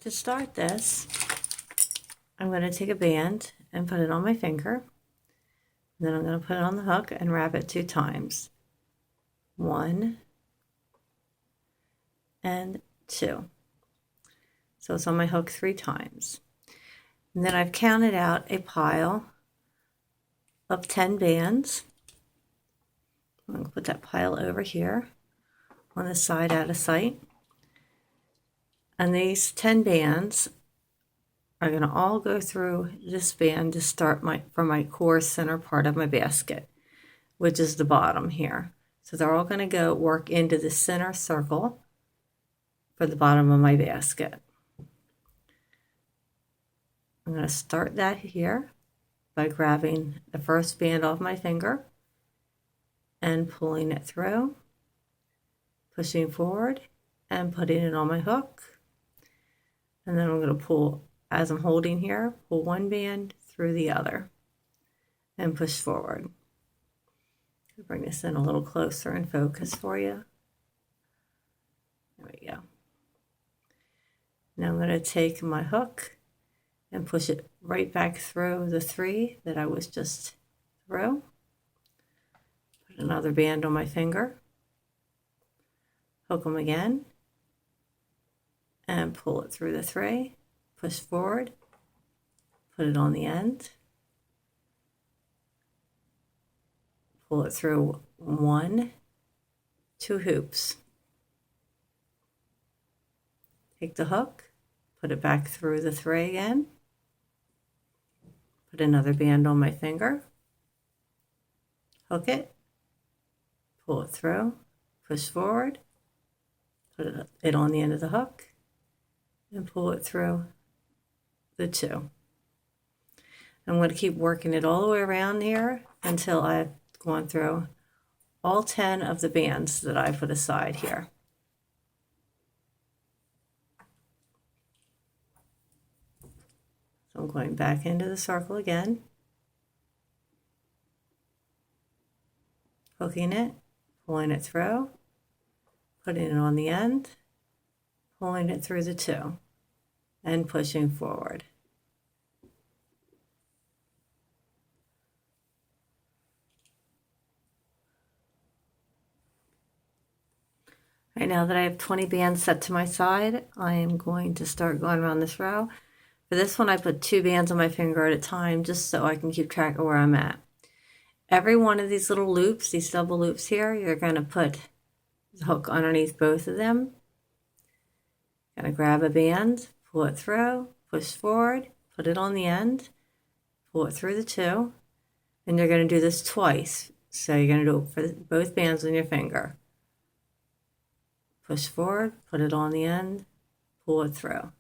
To start this, I'm going to take a band and put it on my finger. Then I'm going to put it on the hook and wrap it 2 times. 1 and 2. So it's on my hook 3 times. And then I've counted out a pile of 10 bands. I'm going to put that pile over here on the side out of sight. And these 10 bands are going to all go through this band to start from my core center part of my basket, which is the bottom here. So they're all going to go work into the center circle for the bottom of my basket. I'm going to start that here by grabbing the first band off my finger and pulling it through, pushing forward and putting it on my hook. And then I'm going to pull, as I'm holding here, pull one band through the other and push forward. I'll bring this in a little closer and focus for you. There we go. Now I'm going to take my hook and push it right back through the 3 that I was just through. Put another band on my finger. Hook them again. And pull it through the 3, push forward, put it on the end, pull it through 1, 2 hoops. Take the hook, put it back through the 3 again, put another band on my finger, hook it, pull it through, push forward, put it on the end of the hook, and pull it through the 2. I'm going to keep working it all the way around here until I've gone through all 10 of the bands that I put aside here. So I'm going back into the circle again, hooking it, pulling it through, putting it on the end, pulling it through the 2. And pushing forward. Right now that I have 20 bands set to my side, I am going to start going around this row. For this one, I put 2 bands on my finger at a time just so I can keep track of where I'm at. Every one of these little loops, these double loops here, you're going to put the hook underneath both of them. Going to grab a band, pull it through, push forward, put it on the end, pull it through the 2, and you're going to do this twice. So you're going to do it for both bands on your finger. Push forward, put it on the end, pull it through.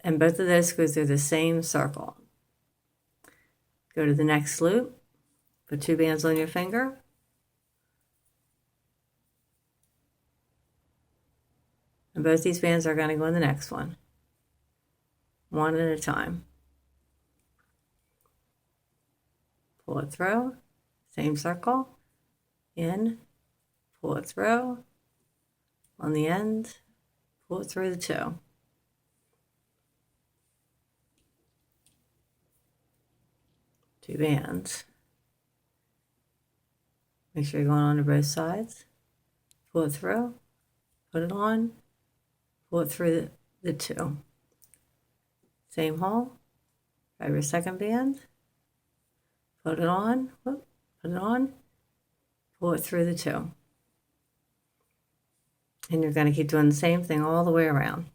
And both of those go through the same circle. Go to the next loop, put 2 bands on your finger, and both these bands are going to go in the next one. 1 at a time. Pull it through, same circle, in, pull it through, on the end, pull it through the 2. Two bands. Make sure you're going on to both sides. Pull it through, put it on, pull it through the 2. Same hole, grab your second band, put it on, pull it through the 2. And you're going to keep doing the same thing all the way around.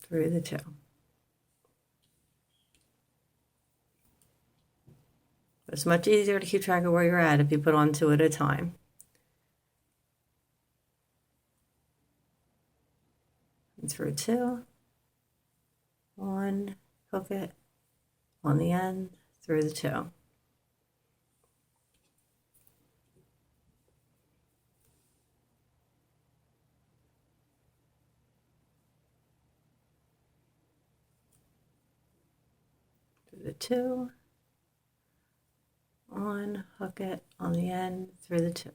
Through the 2. It's much easier to keep track of where you're at if you put on 2 at a time. And through 2, 1, hook it on the end, through the 2. through the 2, on, hook it on the end, through the 2.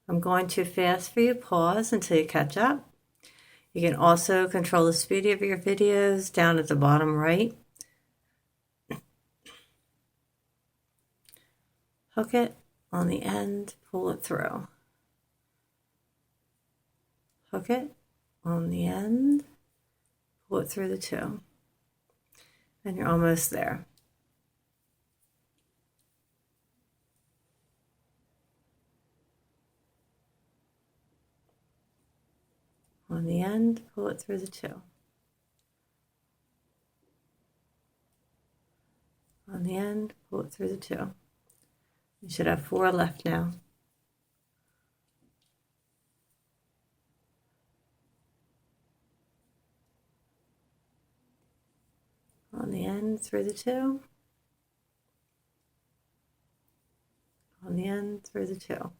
I'm going too fast for you, pause until you catch up. You can also control the speed of your videos down at the bottom right. Hook it on the end, pull it through. Hook it on the end, pull it through the 2. And you're almost there. On the end, pull it through the 2. On the end, pull it through the 2. You should have 4 left now. On the end, through the 2. On the end, through the 2.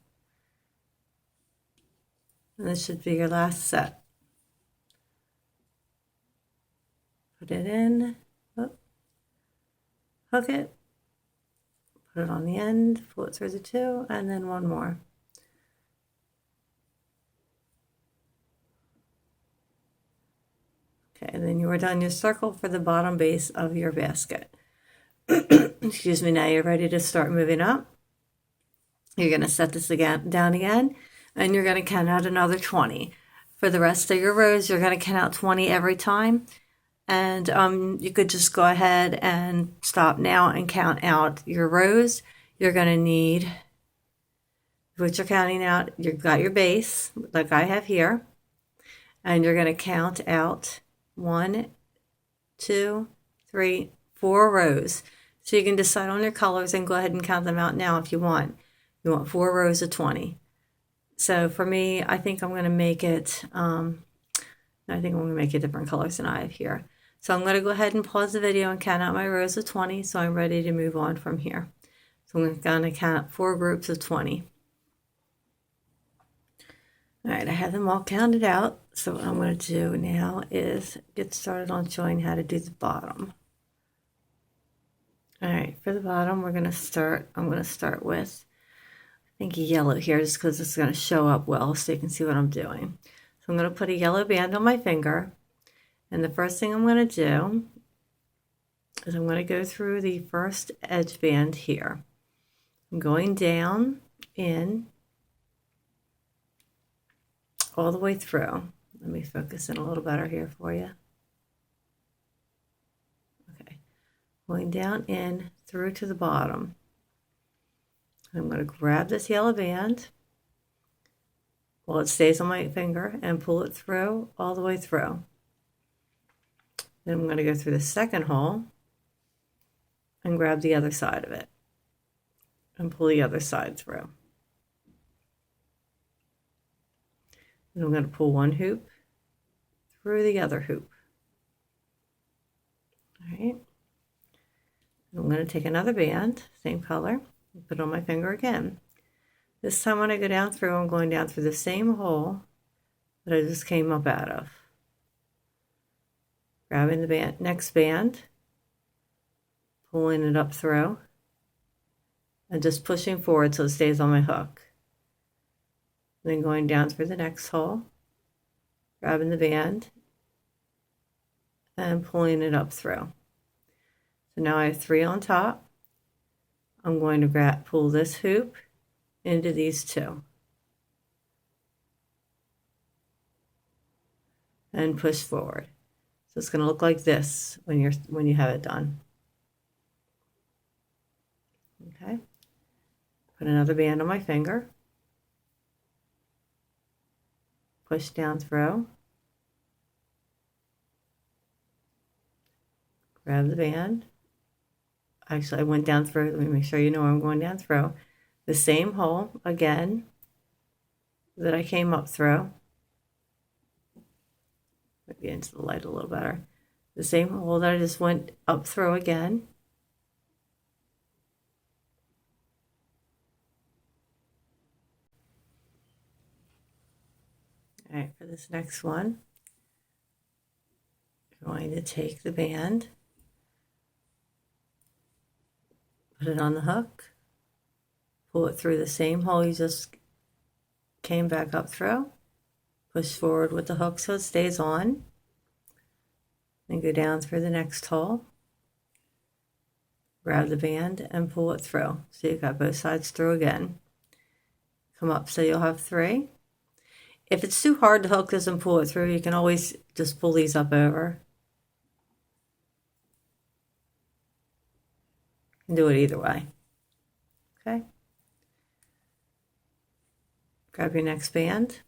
And this should be your last set. Put it in, hook it, put it on the end, pull it through the 2, and then 1 more. Okay, and then you are done your circle for the bottom base of your basket. Excuse me, now you're ready to start moving up. You're going to set this down again, and you're going to count out another 20. For the rest of your rows, you're going to count out 20 every time. And you could just go ahead and stop now and count out your rows. You're going to need, what you're counting out, you've got your base, like I have here. And you're going to count out 1, 2, 3, 4 rows. So you can decide on your colors and go ahead and count them out now if you want. You want 4 rows of 20. So for me, I think I'm going to make it, different colors than I have here. So I'm going to go ahead and pause the video and count out my rows of 20, so I'm ready to move on from here. So I'm going to count 4 groups of 20. All right, I have them all counted out. So what I'm going to do now is get started on showing how to do the bottom. All right, for the bottom, I'm going to start with, I think, yellow here, just because it's going to show up well so you can see what I'm doing. So I'm going to put a yellow band on my finger. And the first thing I'm going to do is I'm going to go through the first edge band here. I'm going down in all the way through. Let me focus in a little better here for you. Okay, going down in through to the bottom. I'm going to grab this yellow band while it stays on my finger and pull it through all the way through. Then I'm going to go through the second hole and grab the other side of it and pull the other side through. And I'm going to pull 1 hoop through the other hoop. All right. I'm going to take another band, same color, and put it on my finger again. This time when I go down through, I'm going down through the same hole that I just came up out of. Grabbing the next band, pulling it up through, and just pushing forward so it stays on my hook. Then going down through the next hole, grabbing the band, and pulling it up through. So now I have 3 on top. I'm going to pull this hoop into these 2. And push forward. So it's going to look like this when you have it done. Okay. Put another band on my finger. Push down through. Grab the band. Actually, I went down through. Let me make sure you know where I'm going down through. The same hole again that I came up through. Get into the light a little better. The same hole that I just went up through again. All right, for this next one, going to take the band, put it on the hook, pull it through the same hole you just came back up through, push forward with the hook so it stays on, then go down through the next hole, grab the band and pull it through. So you've got both sides through again. Come up so you'll have 3. If it's too hard to hook this and pull it through, you can always just pull these up over. You can do it either way. Okay. Grab your next band.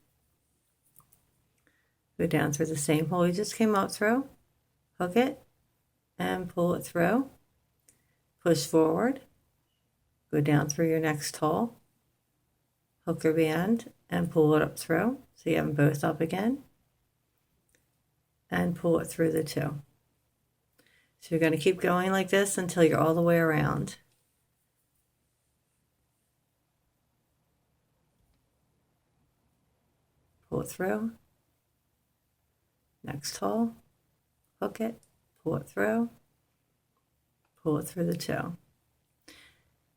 Go down through the same hole you just came up through. Hook it and pull it through. Push forward. Go down through your next hole. Hook your band and pull it up through. So you have them both up again. And pull it through the 2. So you're going to keep going like this until you're all the way around. Pull it through. Next hole. Hook it. Pull it through. Pull it through the 2.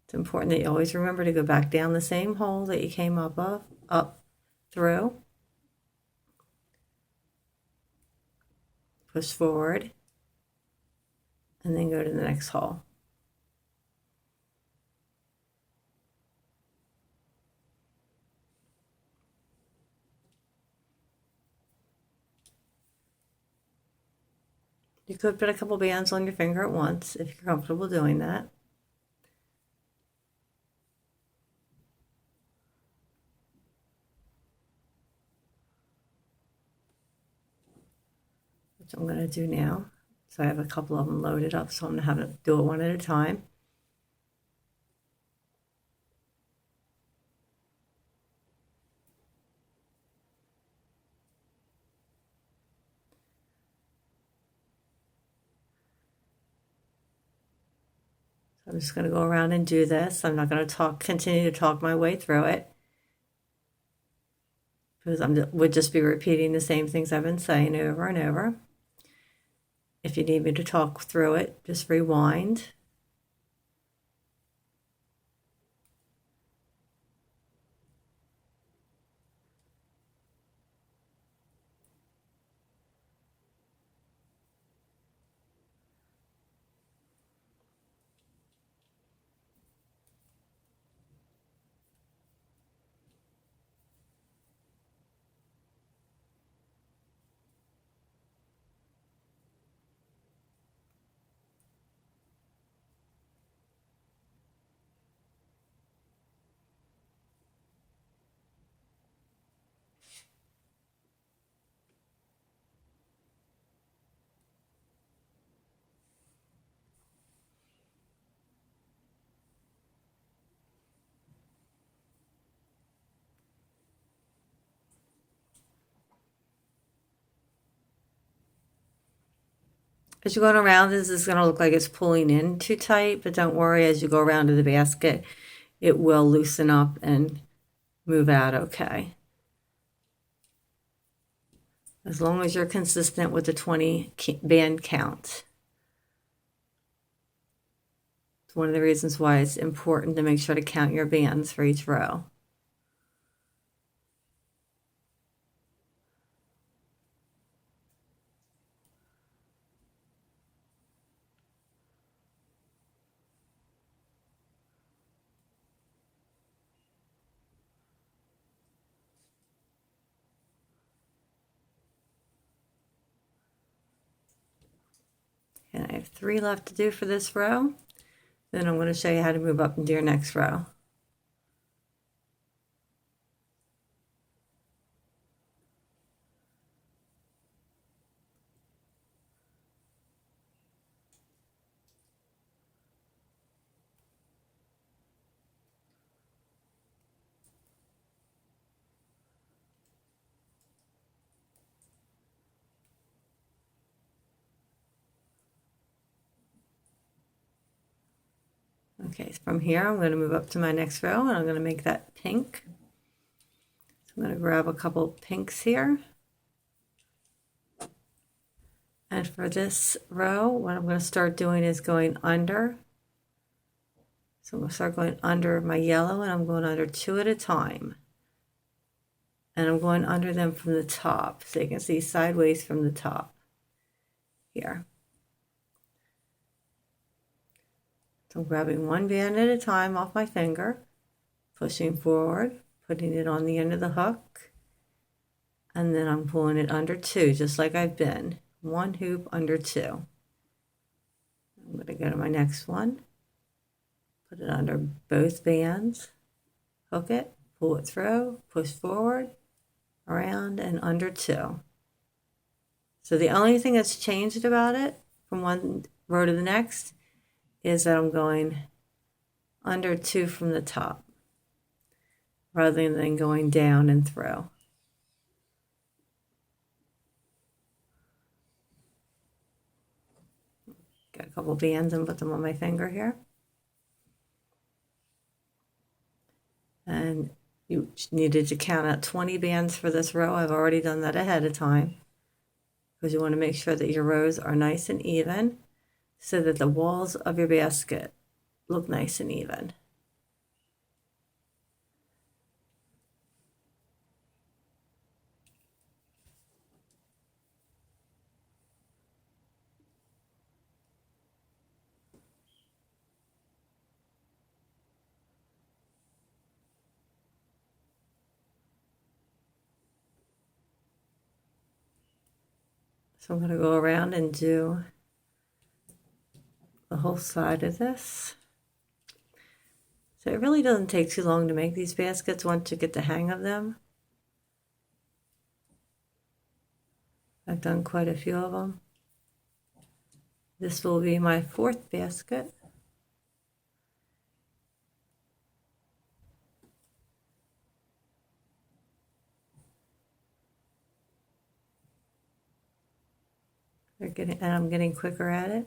It's important that you always remember to go back down the same hole that you came up through. Push forward, and then go to the next hole. You could put a couple bands on your finger at once if you're comfortable doing that. Which I'm going to do now. So I have a couple of them loaded up, so I'm going to have to do it one at a time. So I'm just going to go around and do this. I'm not going to continue to talk my way through it, because I would just be repeating the same things I've been saying over and over. If you need me to talk through it, just rewind. As you're going around, this is going to look like it's pulling in too tight, but don't worry, as you go around to the basket, it will loosen up and move out okay. As long as you're consistent with the 20 band count. It's one of the reasons why it's important to make sure to count your bands for each row. And I have 3 left to do for this row. Then I'm going to show you how to move up into your next row. Okay, so from here I'm going to move up to my next row and I'm going to make that pink. So I'm going to grab a couple pinks here and And for this row, what I'm going to start doing is going under. So I'm going to start going under my yellow, and I'm going under 2 at a time. And I'm going under them from the top, so you can see sideways from the top here. So I'm grabbing one band at a time off my finger, pushing forward, putting it on the end of the hook, and then I'm pulling it under 2, just like I've been. 1 hoop under 2. I'm going to go to my next one, put it under both bands, hook it, pull it through, push forward, around, and under 2. So the only thing that's changed about it from one row to the next is that I'm going under 2 from the top rather than going down and through. Got a couple bands and put them on my finger here. And you needed to count out 20 bands for this row. I've already done that ahead of time because you want to make sure that your rows are nice and even so that the walls of your basket look nice and even. So I'm going to go around and do the whole side of this. So it really doesn't take too long to make these baskets once you get the hang of them. I've done quite a few of them. This will be my 4th basket. And I'm getting quicker at it.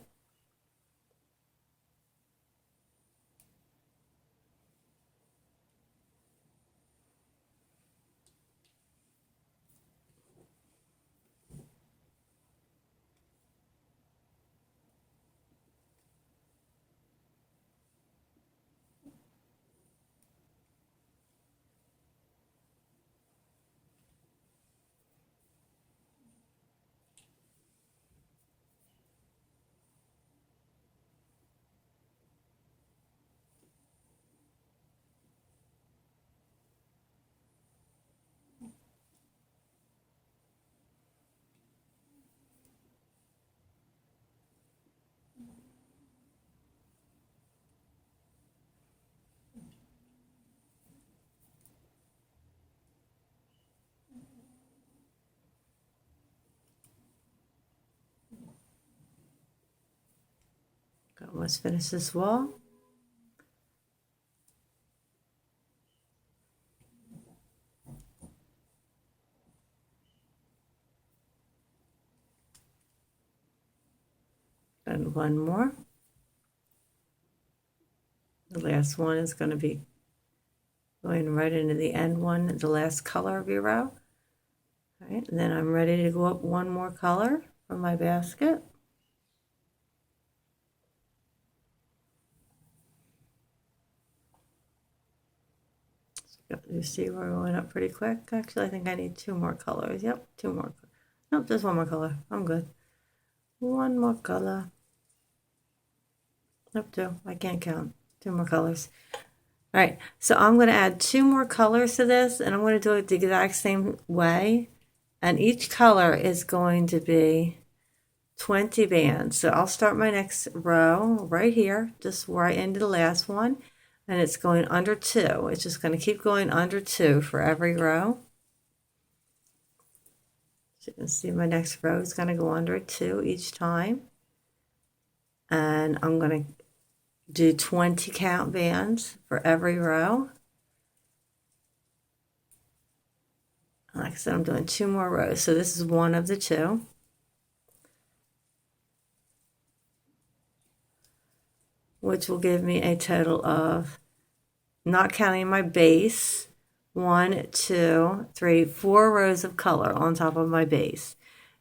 Almost finished this wall. And one more. The last one is going to be going right into the end one, the last color of your row. All right, and then I'm ready to go up one more color from my basket. You see we're going up pretty quick. Actually, I think I need 2 more colors. Yep, 2 more. Nope, just 1 more color. I'm good. 1 more color. Nope, 2. I can't count. 2 more colors. All right, so I'm going to add 2 more colors to this, and I'm going to do it the exact same way. And each color is going to be 20 bands. So I'll start my next row right here, just where I ended the last one. And it's going under 2. It's just going to keep going under 2 for every row. So you can see my next row is going to go under 2 each time. And I'm going to do 20 count bands for every row. Like I said, I'm doing 2 more rows. So this is one of the 2. Which will give me a total of, not counting my base, 1, 2, 3, 4 rows of color on top of my base.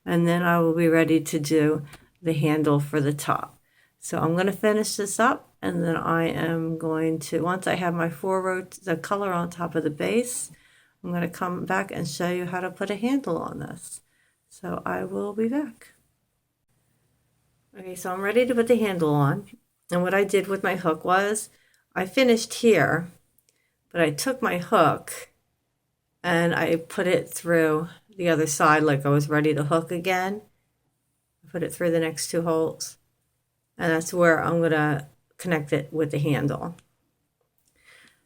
and then I will be ready to do the handle for the top. So I'm going to finish this up, and then I am going to, once I have my 4 rows, the color on top of the base, I'm going to come back and show you how to put a handle on this. So I will be back. Okay, so I'm ready to put the handle on. And what I did with my hook was, I finished here, but I took my hook and I put it through the other side like I was ready to hook again. I put it through the next 2 holes. And that's where I'm going to connect it with the handle.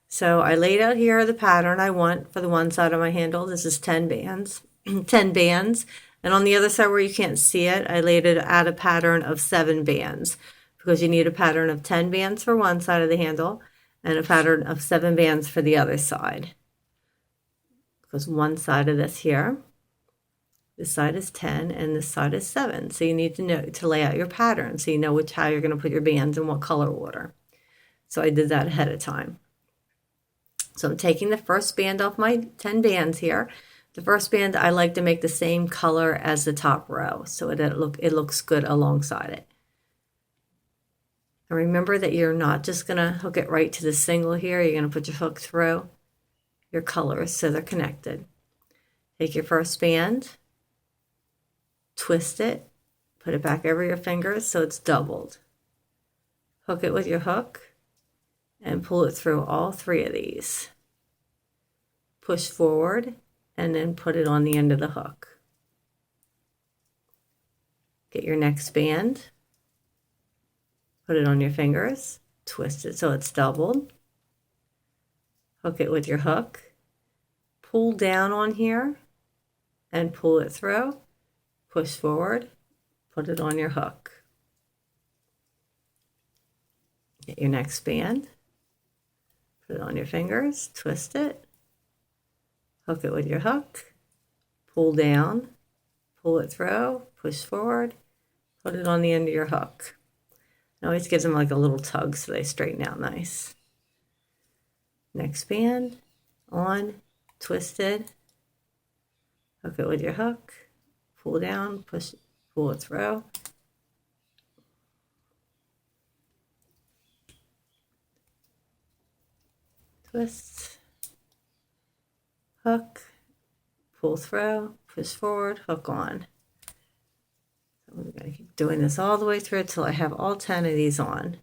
So I laid out here the pattern I want for the one side of my handle. This is 10 bands, 10 bands. And on the other side where you can't see it, I laid it at a pattern of 7 bands, because you need a pattern of 10 bands for one side of the handle and a pattern of 7 bands for the other side. Because one side of this here, this side is 10 and this side is 7. So you need to know to lay out your pattern so you know how you're going to put your bands in what color order. So I did that ahead of time. So I'm taking the first band off my 10 bands here. The first band I like to make the same color as the top row so it looks good alongside it. And remember that you're not just going to hook it right to the single here. You're going to put your hook through your colors so they're connected. Take your first band, twist it, put it back over your fingers so it's doubled. Hook it with your hook and pull it through all 3 of these. Push forward and then put it on the end of the hook. Get your next band, put it on your fingers, twist it so it's doubled. Hook it with your hook, pull down on here and pull it through, push forward, put it on your hook. Get your next band, put it on your fingers, twist it, hook it with your hook, pull down, pull it through, push forward, put it on the end of your hook. It always gives them like a little tug so they straighten out nice. Next band, on, twisted, hook it with your hook, pull down, push, pull it through. Twist, hook, pull through, push forward, hook on. So we're going to keep doing this all the way through until I have all 10 of these on.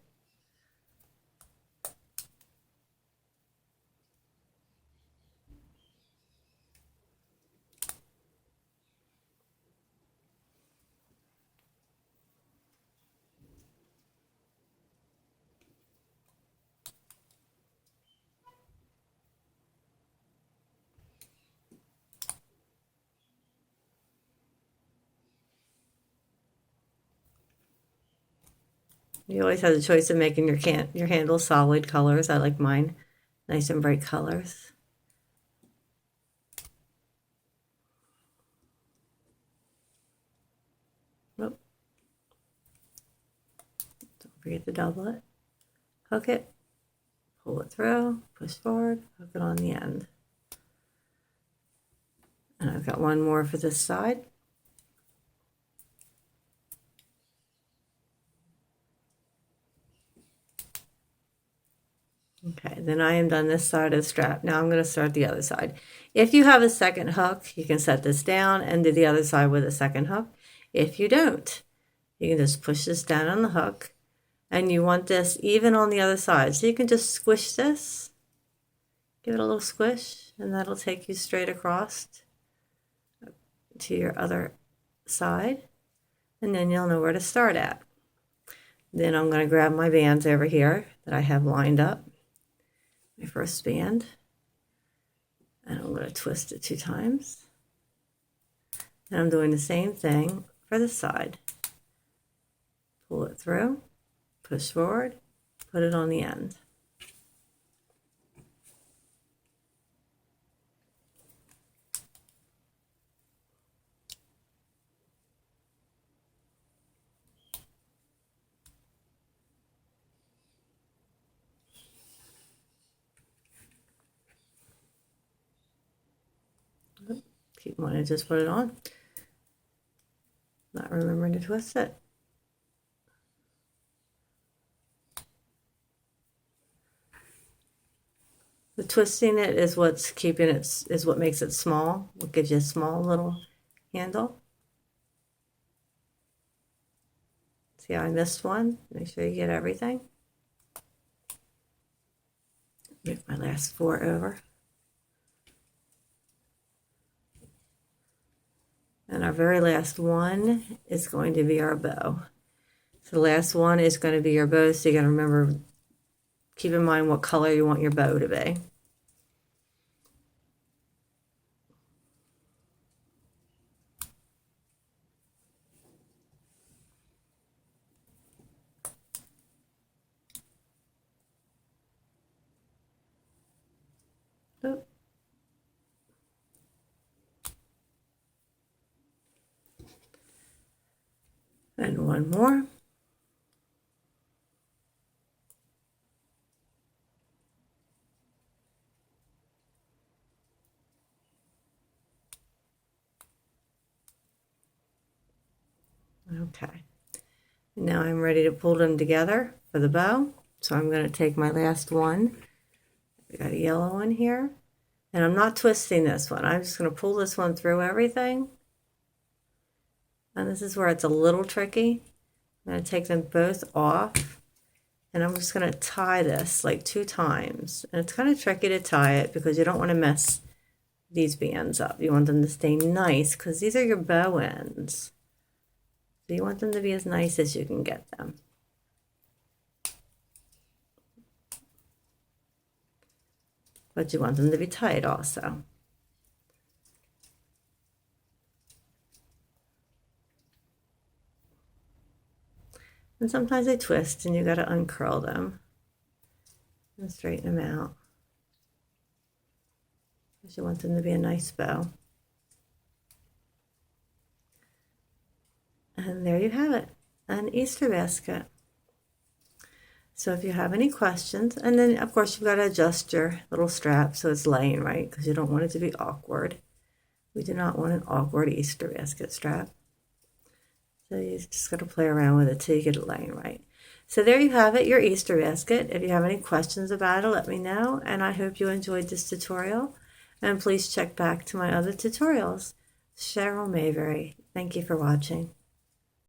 You always have the choice of making your handle solid colors. I like mine nice and bright colors. Nope. Don't forget to double it. Hook it, pull it through, push forward, hook it on the end. And I've got one more for this side. Okay, then I am done this side of the strap. Now I'm going to start the other side. If you have a second hook, you can set this down and do the other side with a second hook. If you don't, you can just push this down on the hook, and you want this even on the other side. So you can just squish this, give it a little squish, and that'll take you straight across to your other side, and then you'll know where to start at. Then I'm going to grab my bands over here that I have lined up. My first band, and I'm going to twist it 2 times. And I'm doing the same thing for the side. Pull it through, push forward, put it on the end. Keep wanting to just put it on. remembering to twist it. The twisting it is what's keeping it, is what makes it small, what gives you a small little handle. See how I missed one? Make sure you get everything. Move my last 4 over. And our very last one is going to be our bow. So the last one is going to be your bow, so you got to remember, keep in mind what color you want your bow to be. Oh. And one more. Okay. Now I'm ready to pull them together for the bow. So I'm going to take my last one. We got a yellow one here. And I'm not twisting this one. I'm just going to pull this one through everything. And this is where it's a little tricky. I'm going to take them both off. And I'm just going to tie this like 2 times. And it's kind of tricky to tie it because you don't want to mess these bands up. You want them to stay nice because these are your bow ends. So you want them to be as nice as you can get them. But you want them to be tight also. And sometimes they twist and you got to uncurl them and straighten them out. Because you want them to be a nice bow. And there you have it, an Easter basket. So if you have any questions, and then of course you've got to adjust your little strap so it's laying right, because you don't want it to be awkward. We do not want an awkward Easter basket strap. So you just got to play around with it till you get it laying right. So there you have it, your Easter basket. If you have any questions about it, let me know. And I hope you enjoyed this tutorial. And please check back to my other tutorials. Cheryl Mayberry. Thank you for watching.